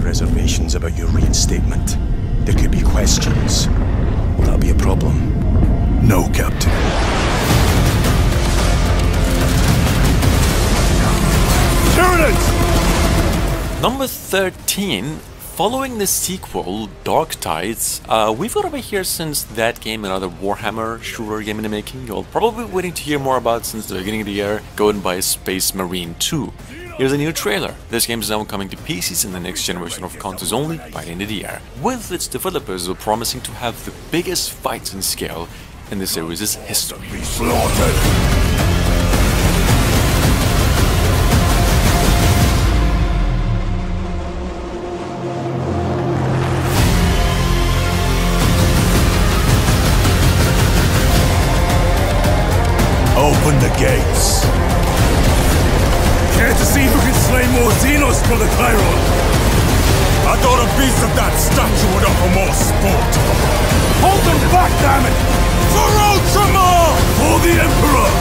reservations about your reinstatement. There could be questions. Will that be a problem? No, Captain. Tyranids! Number 13. Following the sequel, Dark Tides, we've got over here since that game, another Warhammer shooter game in the making. You're probably waiting to hear more about since the beginning of the year, going by Space Marine 2. Here's a new trailer. This game is now coming to PCs in the next generation of consoles only by the end of the year, with its developers promising to have the biggest fights in scale in the series' history. Be slaughtered! Open the gates. Care to see who can slay more Xenos, Brother Chiron? I thought a piece of that statue would offer more sport. Hold them back, damn it! For Ultramar! For the Emperor!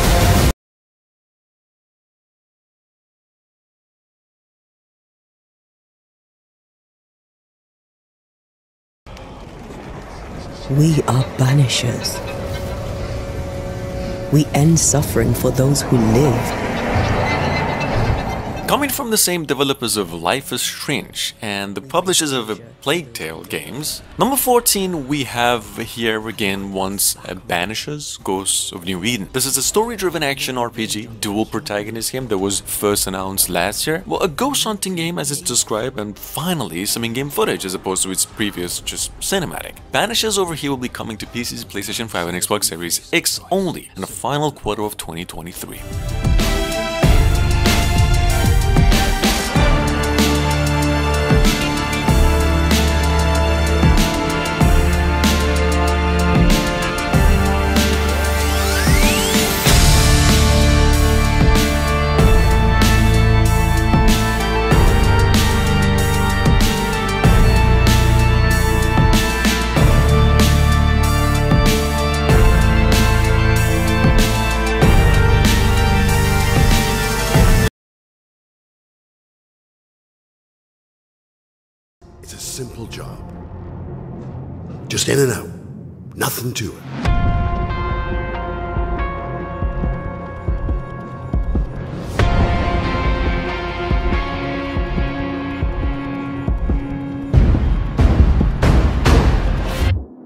We are Banishers. We end suffering for those who live. Coming from the same developers of Life is Strange and the publishers of Plague Tale games, number 14 we have here again once Banishers, Ghosts of New Eden. This is a story-driven action RPG, dual protagonist game that was first announced last year. Well, a ghost hunting game as it's described, and finally some in-game footage as opposed to its previous just cinematic. Banishers over here will be coming to PCs, PlayStation 5 and Xbox Series X only in the final quarter of 2023. It's a simple job. Just in and out. Nothing to it.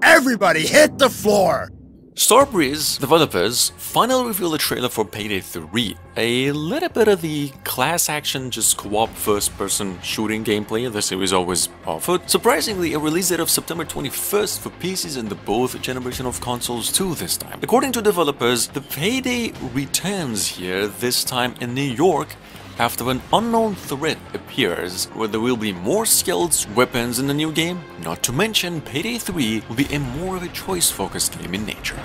Everybody hit the floor! Starbreeze developers finally revealed a trailer for Payday 3, a little bit of the class action just co-op first-person shooting gameplay the series always offered. Surprisingly, a release date of September 21st for PCs and the both generation of consoles too this time. According to developers, the Payday returns here, this time in New York, after an unknown threat appears, where there will be more skills, weapons in the new game. Not to mention, Payday 3 will be a more of a choice-focused game in nature.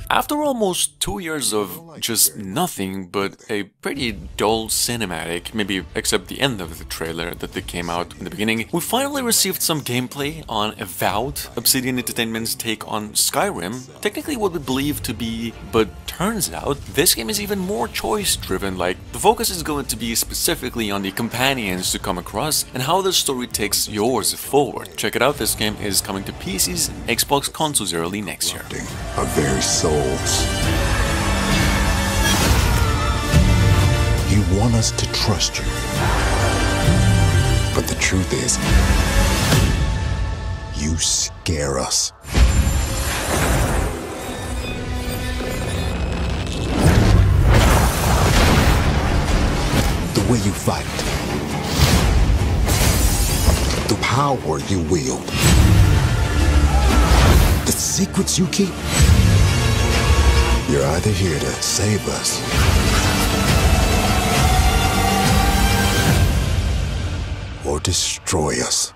After almost 2 years of just nothing but a pretty dull cinematic, maybe except the end of the trailer that came out in the beginning, we finally received some gameplay on Avowed, Obsidian Entertainment's take on Skyrim, technically what we believe to be, but turns out this game is even more choice-driven, like the focus is going to be specifically on the companions to come across and how the story takes yours forward. Check it out, this game is coming to PCs and Xbox consoles early next year. Our very souls. You want us to trust you. But the truth is, you scare us. way you fight, the power you wield, the secrets you keep. You're either here to save us or destroy us.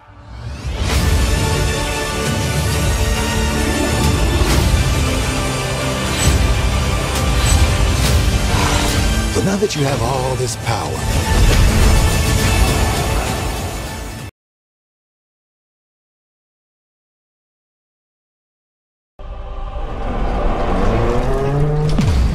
So now that you have all this power,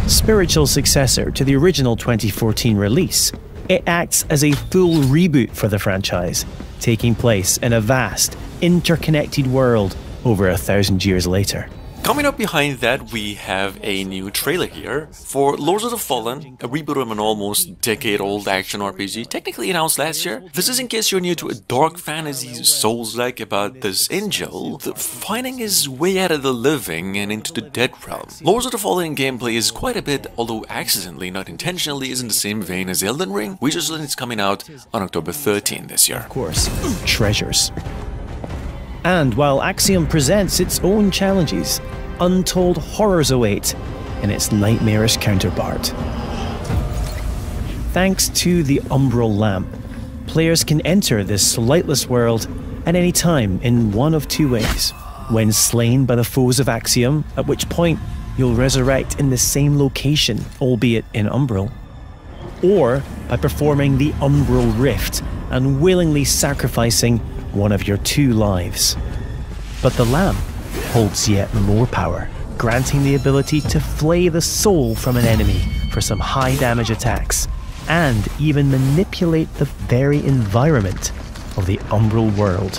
spiritual successor to the original 2014 release, it acts as a full reboot for the franchise, taking place in a vast, interconnected world over 1,000 years later. Coming up behind that, we have a new trailer here for Lords of the Fallen, a reboot of an almost decade-old action RPG, technically announced last year. This is in case you're new to a dark fantasy Souls-like about this angel finding his way out of the living and into the dead realm. Lords of the Fallen gameplay is quite a bit, although accidentally, not intentionally, is in the same vein as Elden Ring. We just learned it's coming out on October 13 this year. Of course, treasures. And while Axiom presents its own challenges, untold horrors await in its nightmarish counterpart. Thanks to the Umbral Lamp, players can enter this lightless world at any time in one of two ways. When slain by the foes of Axiom, at which point you'll resurrect in the same location, albeit in Umbral, or by performing the Umbral Rift and willingly sacrificing one of your 2 lives. But the lamp holds yet more power, granting the ability to flay the soul from an enemy for some high damage attacks, and even manipulate the very environment of the Umbral world.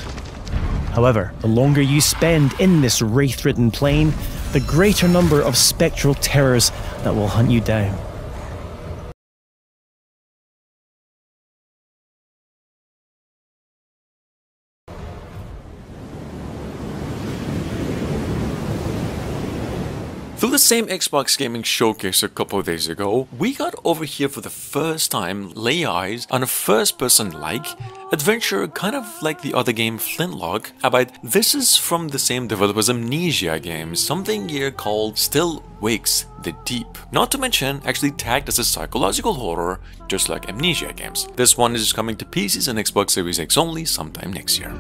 However, the longer you spend in this wraith-ridden plane, the greater number of spectral terrors that will hunt you down. Through the same Xbox Gaming Showcase a couple of days ago, we got over here for the first time lay eyes on a first-person-like adventure, kind of like the other game Flintlock, but this is from the same developers Amnesia games, something here called Still Wakes the Deep. Not to mention, actually tagged as a psychological horror, just like Amnesia games. This one is coming to PCs and Xbox Series X only sometime next year.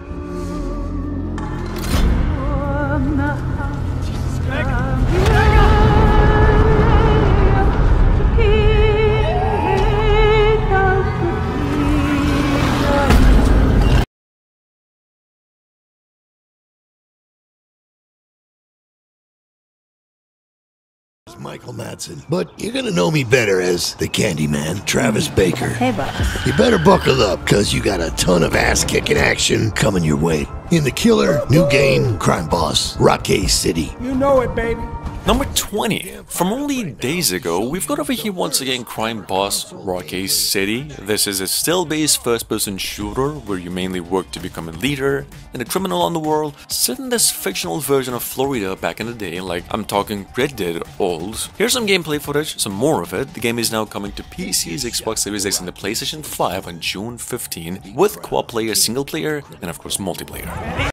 Michael Madsen, but you're gonna know me better as the Candyman, Travis Baker. Hey, boss. You better buckle up, cause you got a ton of ass-kicking action coming your way. In The Killer, new game, Crime Boss, Rockay City. You know it, baby. Number 20. From only days ago, we've got over here once again Crime Boss Rockay City. This is a still-based first-person shooter where you mainly work to become a leader and a criminal on the world, set in this fictional version of Florida back in the day, like I'm talking Red Dead old. Here's some gameplay footage, some more of it. The game is now coming to PCs, Xbox Series X and the PlayStation 5 on June 15 with co-op player, single player, and of course multiplayer.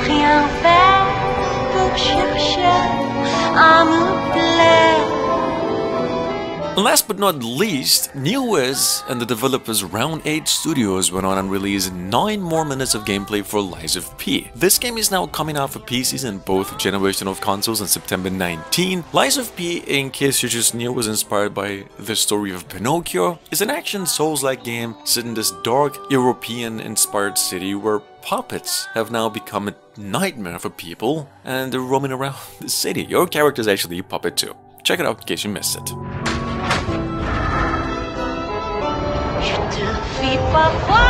Rien fait pour chercher à me plaire. And last but not least, Newwiz and the developers Round 8 Studios went on and released 9 more minutes of gameplay for Lies of P. This game is now coming out for PCs and both generation of consoles on September 19. Lies of P, in case you just knew, was inspired by the story of Pinocchio. It's an action Souls-like game set in this dark, European-inspired city where puppets have now become a nightmare for people and they're roaming around the city. Your character is actually a puppet too. Check it out in case you missed it. Je te fais pas voir.